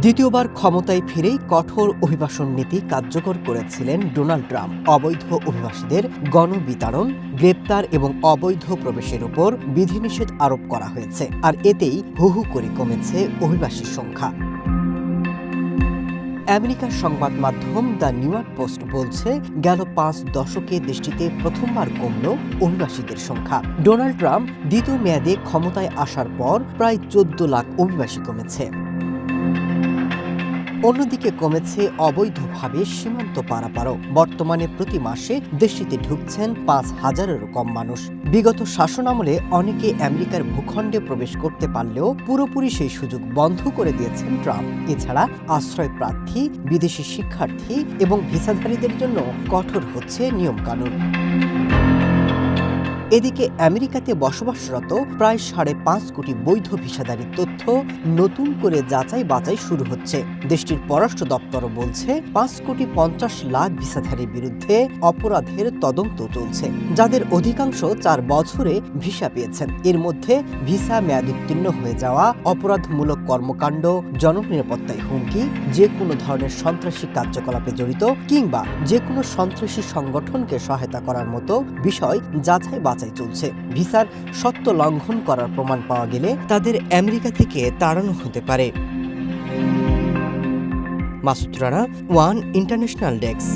দ্বিতীয়বার ক্ষমতায় ফিরেই কঠোর অভিবাসন নীতি কার্যকর করেছিলেন ডোনাল্ড ট্রাম্প। অবৈধ অভিবাসীদের গণবিতাড়ন, গ্রেপ্তার এবং অবৈধ প্রবেশের উপর বিধিনিষেধ আরোপ করা হয়েছে, আর এতেই হু হু করে কমেছে অভিবাসীর সংখ্যা। আমেরিকার সংবাদ মাধ্যম দ্য নিউ ইয়র্ক পোস্ট বলছে, গেল 5 দশকে দেশটিতে প্রথমবার কমল অভিবাসীদের সংখ্যা। ডোনাল্ড ট্রাম্প দ্বিতীয় মেয়াদে ক্ষমতায় আসার পর প্রায় 14 লাখ অভিবাসী কমেছে। অন্যদিকে কমেছে অবৈধভাবে সীমান্ত পারাপারও। বর্তমানে প্রতি মাসে দেশটিতে ঢুকছেন 5,000-এরও কম মানুষ। বিগত শাসনামলে অনেকে আমেরিকার ভূখণ্ডে প্রবেশ করতে পারলেও পুরোপুরি সেই সুযোগ বন্ধ করে দিয়েছেন ট্রাম্প। এছাড়া আশ্রয় প্রার্থী, বিদেশি শিক্ষার্থী এবং ভিসাধারীদের জন্য কঠোর হচ্ছে নিয়মকানুন। এদিকে আমেরিকাতে বসবাসরত প্রায় 5.5 কোটি বৈধ ভিসাধারীর তথ্য নতুন করে যাচাই বাছাই শুরু হচ্ছে। দেশটির পররাষ্ট্র দপ্তরও বলছে, 5.50 কোটি ভিসাধারীর বিরুদ্ধে অপরাধের তদন্ত চলছে, যাদের অধিকাংশ 4 বছরে ভিসা পেয়েছেন। এর মধ্যে ভিসা মেয়াদোত্তীর্ণ হয়ে যাওয়া, অপরাধমূলক কর্মকাণ্ড, জননিরাপত্তায় হুমকি, যে কোনো ধরনের সন্ত্রাসী কার্যকলাপে জড়িত কিংবা যে কোনো সন্ত্রাসী সংগঠনকে সহায়তা করার মতো বিষয় যাচাই চলছে। ভিসার সত্য লঙ্ঘন করার প্রমাণ পাওয়া গেলে তাদের আমেরিকা থেকে তাড়ানো হতে পারে। Masud Rana, one international desk.